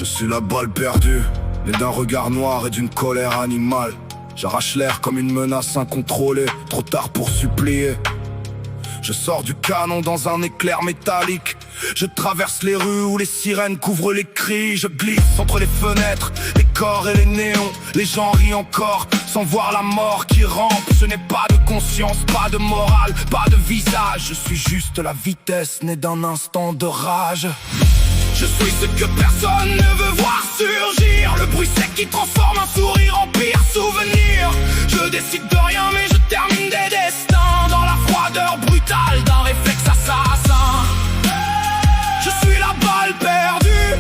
Je suis la balle perdue, né d'un regard noir et d'une colère animale. J'arrache l'air comme une menace incontrôlée, trop tard pour supplier. Je sors du canon dans un éclair métallique. Je traverse les rues où les sirènes couvrent les cris. Je glisse entre les fenêtres, les corps et les néons. Les gens rient encore, sans voir la mort qui rampe. Je n'ai pas de conscience, pas de morale, pas de visage. Je suis juste la vitesse née d'un instant de rage. Je suis ce que personne ne veut voir surgir. Le bruit sec qui transforme un sourire en pire souvenir. Je décide de rien mais je termine des destins dans la froideur brutale d'un réflexe assassin. Je suis la balle perdue,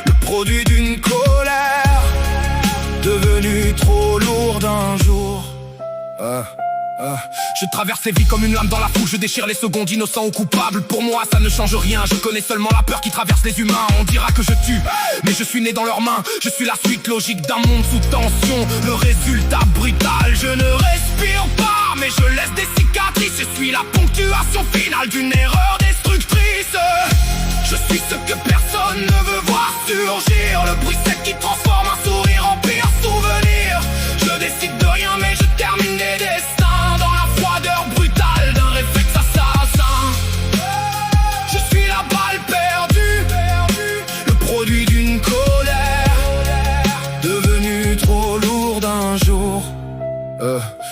le produit d'une colère devenue trop lourde un jour. Je traverse les vies comme une lame dans la foule. Je déchire les secondes, innocents ou coupables. Pour moi ça ne change rien, je connais seulement la peur qui traverse les humains. On dira que je tue, mais je suis né dans leurs mains. Je suis la suite logique d'un monde sous tension, le résultat brutal. Je ne respire pas, mais je laisse des cicatrices. Je suis la ponctuation finale d'une erreur destructrice. Je suis ce que personne ne veut voir surgir. Le bruit sec qui transforme un sourire en pire souvenir. Je décide de rien mais je termine des destins dans la froideur brutale d'un réflexe assassin. Je suis la balle perdue, le produit d'une colère devenue trop lourde un jour.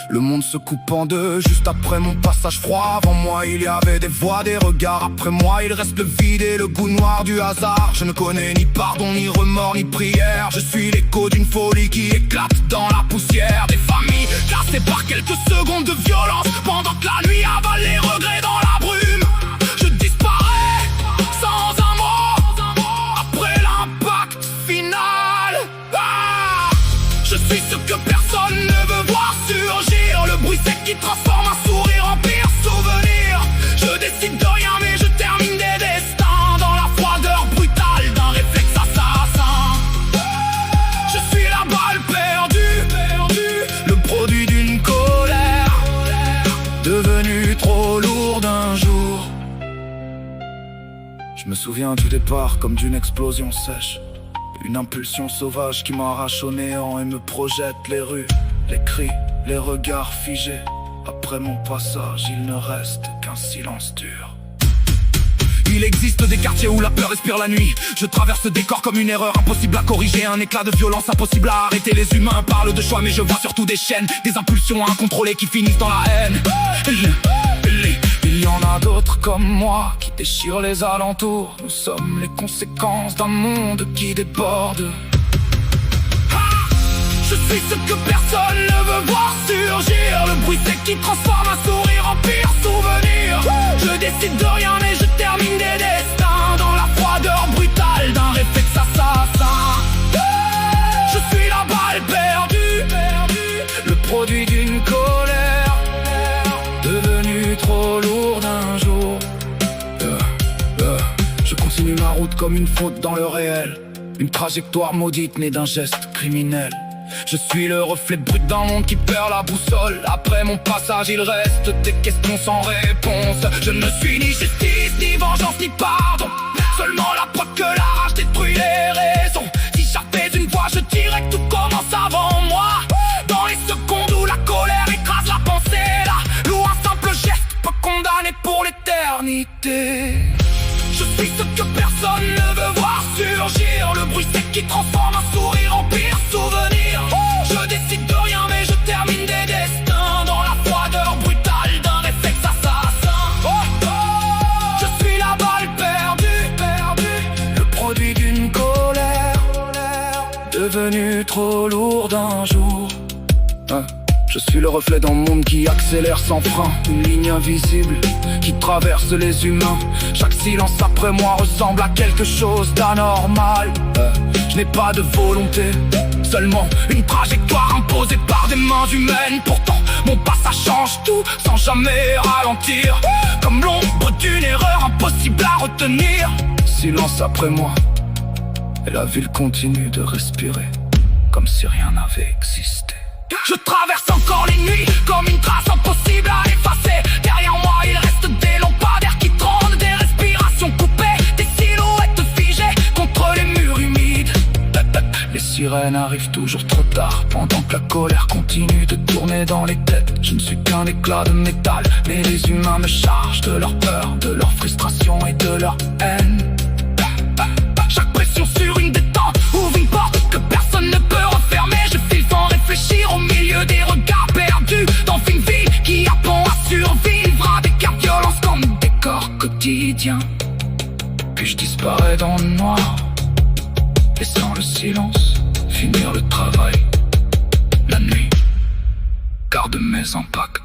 Le monde se coupe en deux juste après mon passage froid. Avant moi il y avait des voix, des regards. Après moi il reste le vide et le goût noir du hasard. Je ne connais ni pardon, ni remords, ni prière. Je suis l'écho d'une folie qui éclate dans la poussière. Des familles classées par quelques secondes de violence, pendant que la nuit avale les regrets dans la brume. Je disparais sans un mot après l'impact final. Je suis ce que personne ne veut voir surgir. Le bruit sec qui transforme un sourire en pire souvenir. Je décide de rien mais je termine des destins dans la froideur brutale d'un réflexe assassin. Je suis la balle perdue, le produit d'une colère devenue trop lourde un jour. Je me souviens du départ comme d'une explosion sèche. Une impulsion sauvage qui m'arrache au néant et me projette les rues, les cris, les regards figés. Après mon passage, il ne reste qu'un silence dur. Il existe des quartiers où la peur respire la nuit. Je traverse des corps comme une erreur impossible à corriger. Un éclat de violence impossible à arrêter. Les humains parlent de choix mais je vois surtout des chaînes, des impulsions incontrôlées qui finissent dans la haine. Il y en a d'autres comme moi qui déchirent les alentours. Nous sommes les conséquences d'un monde qui déborde. Je suis ce que personne ne veut voir surgir. Le bruit sec qui transforme un sourire en pire souvenir. Je décide de rien mais je termine des destins dans la froideur brutale d'un réflexe assassin. Je suis la balle perdue, le produit d'une colère devenue trop lourde un jour. Je continue ma route comme une faute dans le réel, une trajectoire maudite née d'un geste criminel. Je suis le reflet brut d'un monde qui perd la boussole. Après mon passage il reste des questions sans réponse. Je ne suis ni justice, ni vengeance, ni pardon. Seulement la preuve que la rage détruit les raisons. Si j'avais une voix je dirais que tout commence avant moi. Dans les secondes où la colère écrase la pensée, là où un simple geste peut condamner pour l'éternité. Je suis ce que personne ne veut voir surgir. Le bruit sec qui transforme un sourire en pire souvenir. Je décide de rien mais je termine des destins dans la froideur brutale d'un réflexe assassin. Je suis la balle perdue, le produit d'une colère devenue trop lourde un jour. Je suis le reflet d'un monde qui accélère sans frein. Une ligne invisible qui traverse les humains. Chaque silence après moi ressemble à quelque chose d'anormal. Je n'ai pas de volonté, seulement une trajectoire imposée par des mains humaines. Pourtant mon passage change tout sans jamais ralentir. Comme l'ombre d'une erreur impossible à retenir. Silence après moi et la ville continue de respirer comme si rien n'avait existé. Je traverse encore les nuits comme une trace impossible à effacer. Derrière moi il reste des lampadaires qui trônent, des respirations coupées, des silhouettes figées contre les murs humides. haine arrive toujours trop tard, pendant que la colère continue de tourner dans les têtes. Je ne suis qu'un éclat de métal, mais les humains me chargent de leur peur, de leur frustration et de leur haine. Chaque pression sur une détente ouvre une porte que personne ne peut refermer. Je file sans réfléchir au milieu des regards perdus dans une ville qui apprend à survivre avec la violence comme décor quotidien. Puis je disparais dans le noir, laissant le silence finir le travail. La nuit garde mes impacts.